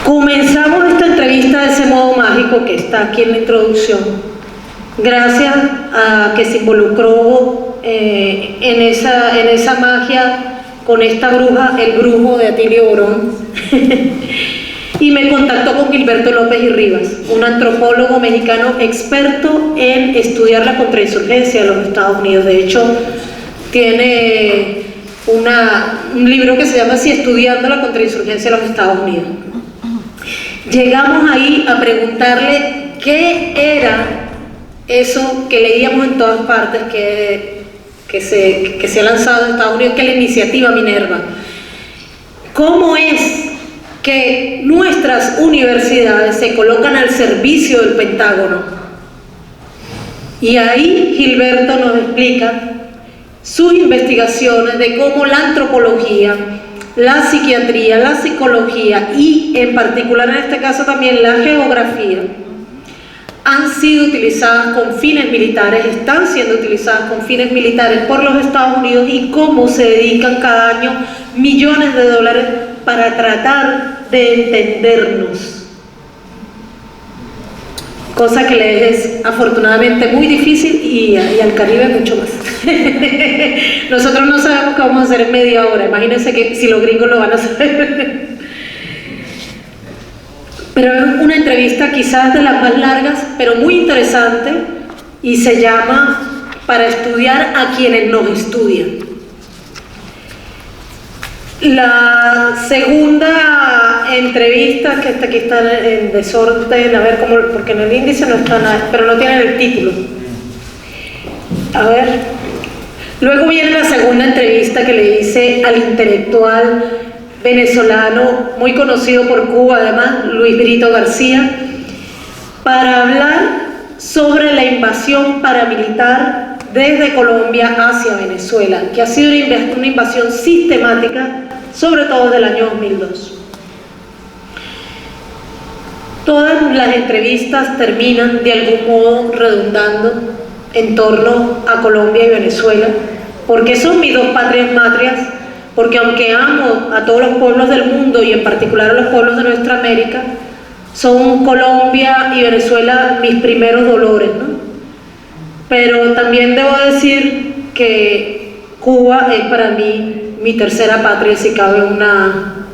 Comenzamos esta entrevista de ese modo mágico que está aquí en la introducción, gracias a que se involucró en esa magia con esta bruja, el brujo de Atilio Borón, y me contactó con Gilberto López y Rivas, un antropólogo mexicano experto en estudiar la contrainsurgencia de los Estados Unidos. De hecho, tiene un libro que se llama así, Estudiando la contrainsurgencia de los Estados Unidos. Llegamos ahí a preguntarle qué era eso que leíamos en todas partes, que se ha lanzado en Estados Unidos, que es la iniciativa Minerva. ¿Cómo es que nuestras universidades se colocan al servicio del Pentágono? Y ahí Gilberto nos explica sus investigaciones de cómo la antropología, la psiquiatría, la psicología y en particular en este caso también la geografía han sido utilizadas con fines militares, están siendo utilizadas con fines militares por los Estados Unidos, y cómo se dedican cada año millones de dólares para tratar de entendernos, cosa que les es afortunadamente muy difícil y al Caribe mucho más. Nosotros no sabemos qué vamos a hacer en media hora, imagínense que si los gringos lo van a saber. Pero es una entrevista quizás de las más largas, pero muy interesante, y se llama Para estudiar a quienes nos estudian. La segunda entrevista, que aquí está en desorden, a ver cómo, porque en el índice no está nada, pero no tiene el título. A ver. Luego viene la segunda entrevista que le hice al intelectual venezolano, muy conocido por Cuba además, Luis Brito García, para hablar sobre la invasión paramilitar desde Colombia hacia Venezuela, que ha sido una invasión sistemática, sobre todo del año 2002. Todas las entrevistas terminan de algún modo redundando en torno a Colombia y Venezuela, porque son mis dos patrias matrias, porque aunque amo a todos los pueblos del mundo y en particular a los pueblos de nuestra América, son Colombia y Venezuela mis primeros dolores, ¿no? Pero también debo decir que Cuba es para mí mi tercera patria, si cabe una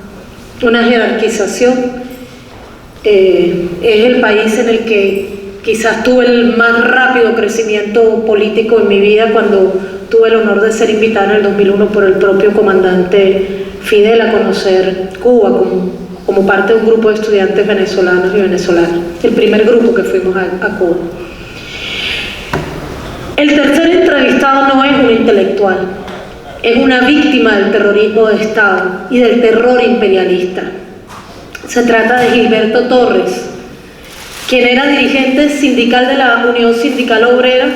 jerarquización. Es el país en el que quizás tuve el más rápido crecimiento político en mi vida, cuando tuve el honor de ser invitada en el 2001 por el propio comandante Fidel a conocer Cuba como parte de un grupo de estudiantes venezolanos y venezolanas, el primer grupo que fuimos a Cuba. El tercer entrevistado no es un intelectual, es una víctima del terrorismo de Estado y del terror imperialista. Se trata de Gilberto Torres, quien era dirigente sindical de la Unión Sindical Obrera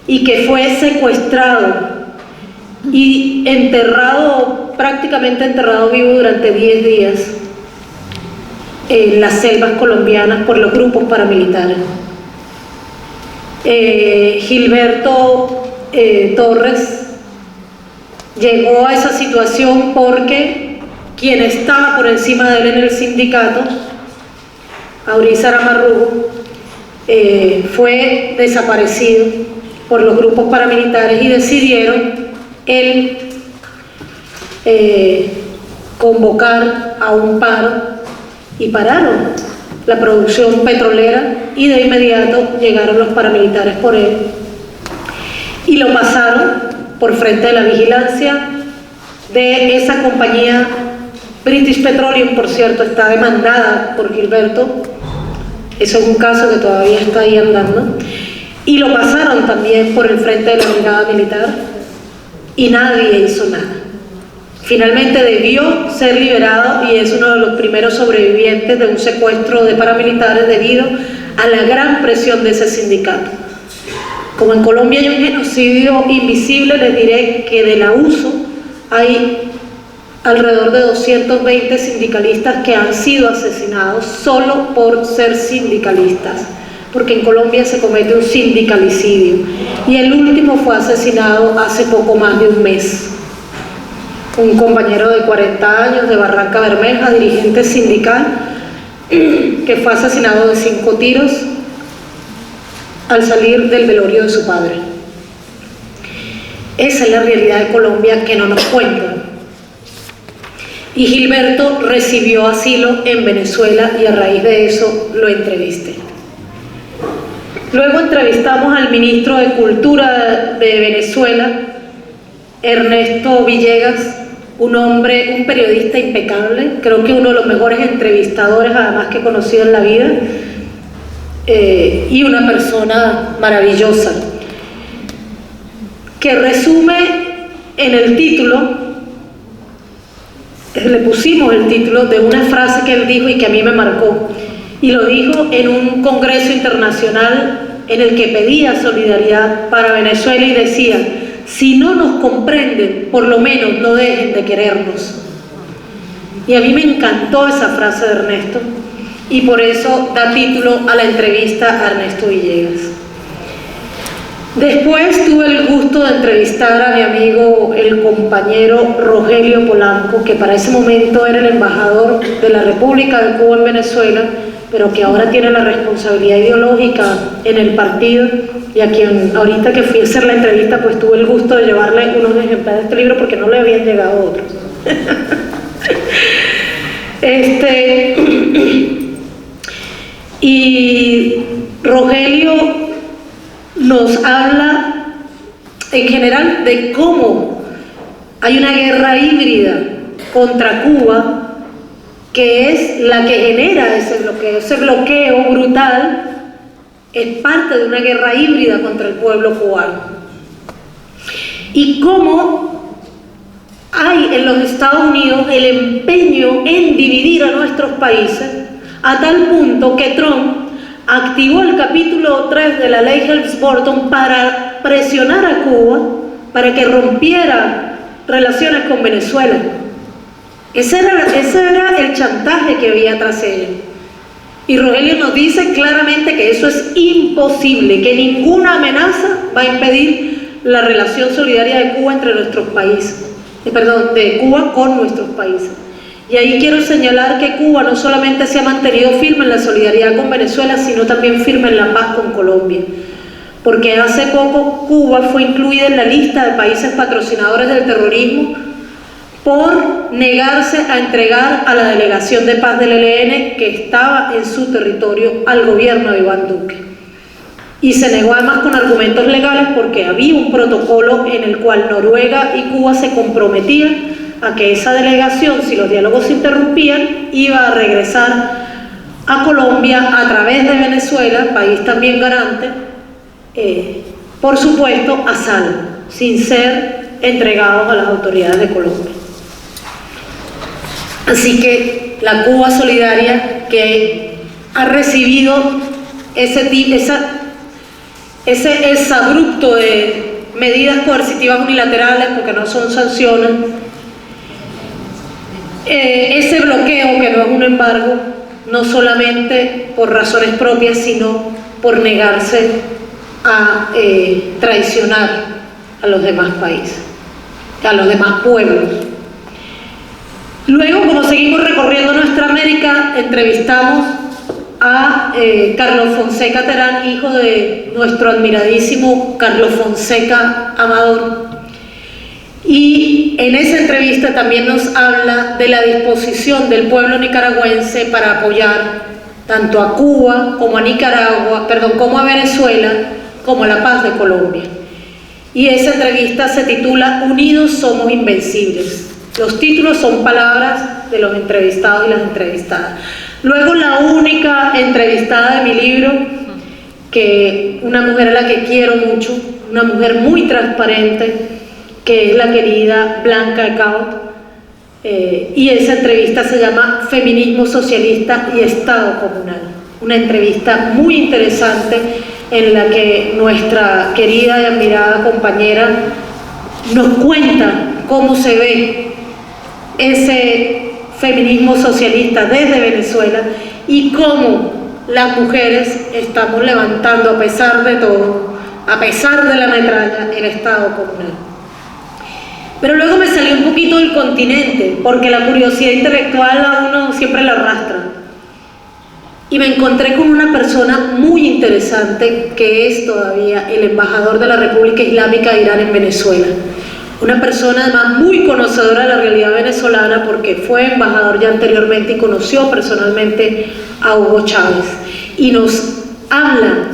y que fue secuestrado y prácticamente enterrado vivo durante 10 días en las selvas colombianas por los grupos paramilitares. Gilberto Torres llegó a esa situación porque quien estaba por encima de él en el sindicato, Aurízar Amarrujo, fue desaparecido por los grupos paramilitares y decidieron convocar a un paro y pararon la producción petrolera y de inmediato llegaron los paramilitares por él y lo pasaron por frente de la vigilancia de esa compañía. British Petroleum, por cierto, está demandada por Gilberto. Eso es un caso que todavía está ahí andando. Y lo pasaron también por el frente de la brigada militar y nadie hizo nada. Finalmente debió ser liberado y es uno de los primeros sobrevivientes de un secuestro de paramilitares debido a la gran presión de ese sindicato. Como en Colombia hay un genocidio invisible, les diré que de la USO hay alrededor de 220 sindicalistas que han sido asesinados solo por ser sindicalistas, porque en Colombia se comete un sindicalicidio y el último fue asesinado hace poco más de un mes. Un compañero de 40 años de Barranca Bermeja, dirigente sindical, que fue asesinado de 5 tiros al salir del velorio de su padre. Esa es la realidad de Colombia que no nos cuentan. Y Gilberto recibió asilo en Venezuela y a raíz de eso lo entrevisté. Luego entrevistamos al ministro de Cultura de Venezuela, Ernesto Villegas, un periodista impecable, creo que uno de los mejores entrevistadores además que he conocido en la vida, y una persona maravillosa, que resume en el título, le pusimos el título de una frase que él dijo y que a mí me marcó, y lo dijo en un congreso internacional en el que pedía solidaridad para Venezuela y decía: si no nos comprenden, por lo menos no dejen de querernos. Y a mí me encantó esa frase de Ernesto y por eso da título a la entrevista a Ernesto Villegas. Después tuve el gusto de entrevistar a mi amigo, el compañero Rogelio Polanco, que para ese momento era el embajador de la República de Cuba en Venezuela, pero que ahora tiene la responsabilidad ideológica en el partido, y a quien ahorita que fui a hacer la entrevista pues tuve el gusto de llevarle unos ejemplares de este libro porque no le habían llegado otros. Y Rogelio nos habla en general de cómo hay una guerra híbrida contra Cuba que es la que genera ese bloqueo brutal, es parte de una guerra híbrida contra el pueblo cubano. Y cómo hay en los Estados Unidos el empeño en dividir a nuestros países a tal punto que Trump activó el capítulo 3 de la ley Helms-Burton para presionar a Cuba para que rompiera relaciones con Venezuela. Ese era el chantaje que había tras ella. Y Rogelio nos dice claramente que eso es imposible, que ninguna amenaza va a impedir la relación solidaria de Cuba entre nuestros países, de Cuba con nuestros países. Y ahí quiero señalar que Cuba no solamente se ha mantenido firme en la solidaridad con Venezuela, sino también firme en la paz con Colombia. Porque hace poco Cuba fue incluida en la lista de países patrocinadores del terrorismo por negarse a entregar a la delegación de paz del ELN que estaba en su territorio al gobierno de Iván Duque. Y se negó además con argumentos legales porque había un protocolo en el cual Noruega y Cuba se comprometían a que esa delegación, si los diálogos se interrumpían, iba a regresar a Colombia a través de Venezuela, país también garante, por supuesto a salvo, sin ser entregados a las autoridades de Colombia. Así que la Cuba solidaria que ha recibido ese exabrupto de medidas coercitivas unilaterales, porque no son sanciones, ese bloqueo que no es un embargo, no solamente por razones propias, sino por negarse a traicionar a los demás países, a los demás pueblos. Luego, como seguimos recorriendo nuestra América, entrevistamos a Carlos Fonseca Terán, hijo de nuestro admiradísimo Carlos Fonseca Amador. Y en esa entrevista también nos habla de la disposición del pueblo nicaragüense para apoyar tanto a Cuba como a como a Venezuela, como a la paz de Colombia. Y esa entrevista se titula Unidos somos invencibles. Los títulos son palabras de los entrevistados y las entrevistadas. Luego la única entrevistada de mi libro, que una mujer a la que quiero mucho, una mujer muy transparente, que es la querida Blanca Ecaut, y esa entrevista se llama Feminismo Socialista y Estado Comunal. Una entrevista muy interesante en la que nuestra querida y admirada compañera nos cuenta cómo se ve ese feminismo socialista desde Venezuela y cómo las mujeres estamos levantando, a pesar de todo, a pesar de la metralla, el Estado Comunal. Pero luego me salió un poquito del continente, porque la curiosidad intelectual a uno siempre la arrastra. Y me encontré con una persona muy interesante que es todavía el embajador de la República Islámica de Irán en Venezuela. Una persona además muy conocedora de la realidad venezolana porque fue embajador ya anteriormente y conoció personalmente a Hugo Chávez. Y nos habla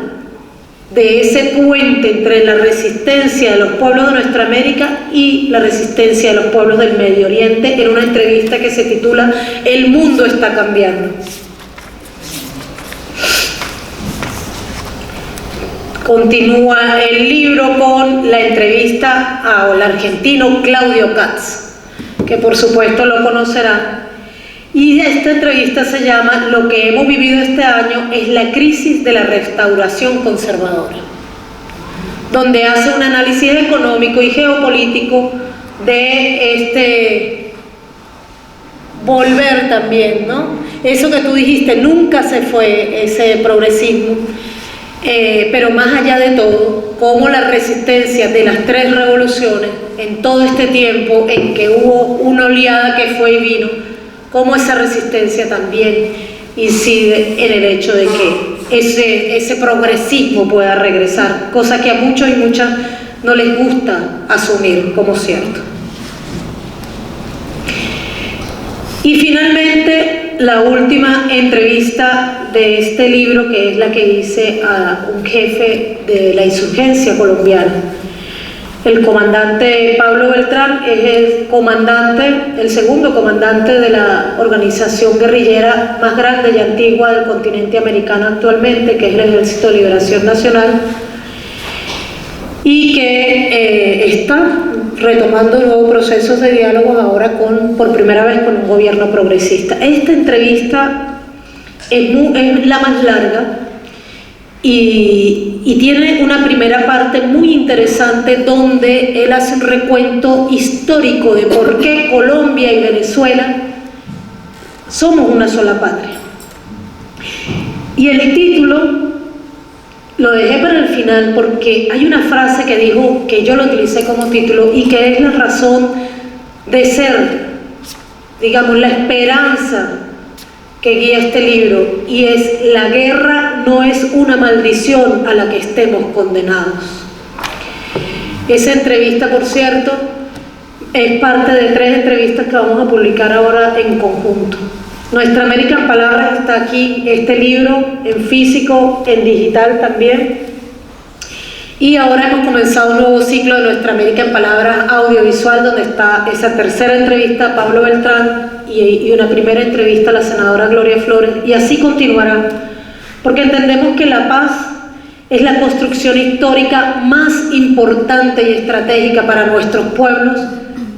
de ese puente entre la resistencia de los pueblos de nuestra América y la resistencia de los pueblos del Medio Oriente en una entrevista que se titula El mundo está cambiando. Continúa el libro con la entrevista al argentino Claudio Katz, que por supuesto lo conocerán. Y esta entrevista se llama Lo que hemos vivido este año es la crisis de la restauración conservadora, donde hace un análisis económico y geopolítico de volver también, ¿no? Eso que tú dijiste, nunca se fue ese progresismo. pero más allá de todo, cómo la resistencia de las 3 revoluciones, en todo este tiempo en que hubo una oleada que fue y vino, cómo esa resistencia también incide en el hecho de que ese progresismo pueda regresar, cosa que a muchos y muchas no les gusta asumir como cierto. Y finalmente, la última entrevista de este libro, que es la que hice a un jefe de la insurgencia colombiana. El comandante Pablo Beltrán es el segundo comandante de la organización guerrillera más grande y antigua del continente americano actualmente, que es el Ejército de Liberación Nacional, y que está retomando nuevos procesos de diálogo ahora por primera vez con un gobierno progresista. Esta entrevista es la más larga y tiene una primera parte muy interesante donde él hace un recuento histórico de por qué Colombia y Venezuela somos una sola patria. Y el título lo dejé para el final porque hay una frase que dijo, que yo lo utilicé como título y que es la razón de ser, digamos, la esperanza que guía este libro, y es: la guerra no es una maldición a la que estemos condenados. Esa entrevista, por cierto, es parte de 3 entrevistas que vamos a publicar ahora en conjunto. Nuestra América en Palabras está aquí, este libro en físico, en digital también. Y ahora hemos comenzado un nuevo ciclo de Nuestra América en Palabras audiovisual, donde está esa tercera entrevista a Pablo Beltrán y una primera entrevista a la senadora Gloria Flores, y así continuará, porque entendemos que la paz es la construcción histórica más importante y estratégica para nuestros pueblos.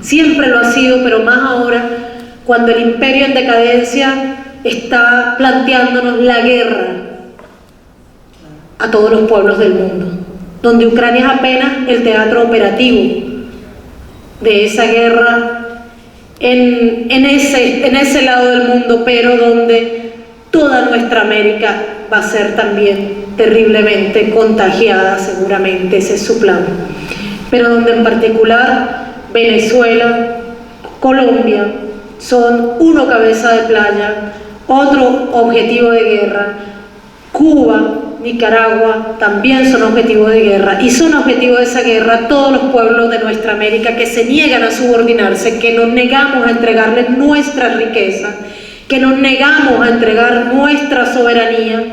Siempre lo ha sido, pero más ahora, cuando el imperio en decadencia está planteándonos la guerra a todos los pueblos del mundo, donde Ucrania es apenas el teatro operativo de esa guerra en ese lado del mundo, pero donde toda nuestra América va a ser también terriblemente contagiada, seguramente, ese es su plan, pero donde en particular Venezuela, Colombia, son uno cabeza de playa, otro objetivo de guerra. Cuba, Nicaragua también son objetivos de guerra, y son objetivos de esa guerra todos los pueblos de nuestra América que se niegan a subordinarse, que nos negamos a entregarles nuestra riqueza, que nos negamos a entregar nuestra soberanía,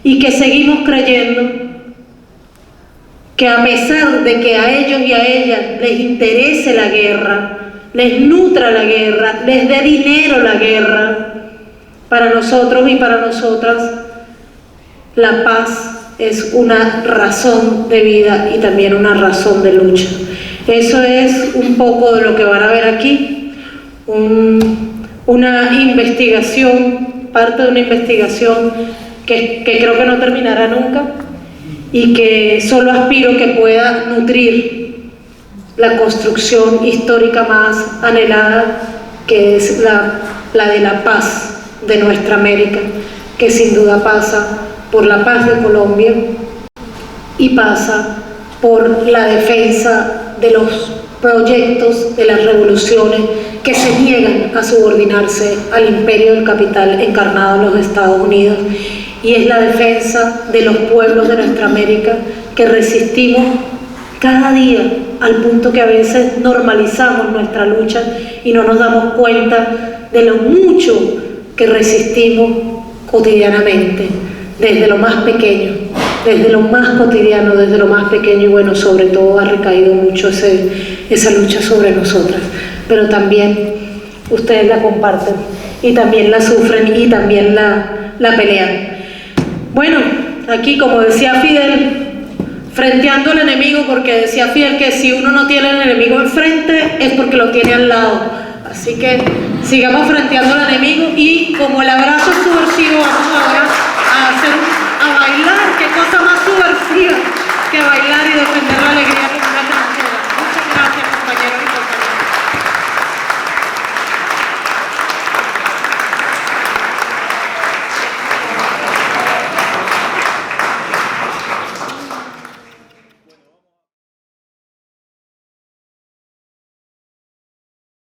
y que seguimos creyendo que a pesar de que a ellos y a ellas les interese la guerra, les nutra la guerra, les dé dinero la guerra, para nosotros y para nosotras la paz es una razón de vida y también una razón de lucha. Eso es un poco de lo que van a ver aquí, una investigación, parte de una investigación que creo que no terminará nunca, y que solo aspiro que pueda nutrir la construcción histórica más anhelada, que es la de la paz de nuestra América, que sin duda pasa por la paz de Colombia y pasa por la defensa de los proyectos de las revoluciones que se niegan a subordinarse al imperio del capital encarnado en los Estados Unidos, y es la defensa de los pueblos de nuestra América que resistimos cada día, al punto que a veces normalizamos nuestra lucha y no nos damos cuenta de lo mucho que resistimos cotidianamente, desde lo más pequeño, desde lo más cotidiano, desde lo más pequeño, y bueno, sobre todo ha recaído mucho esa lucha sobre nosotras, pero también ustedes la comparten y también la sufren y también la pelean. Bueno, aquí, como decía Fidel, frenteando al enemigo, porque decía Fidel que si uno no tiene al enemigo enfrente es porque lo tiene al lado. Así que sigamos frenteando al enemigo, y como el abrazo es súper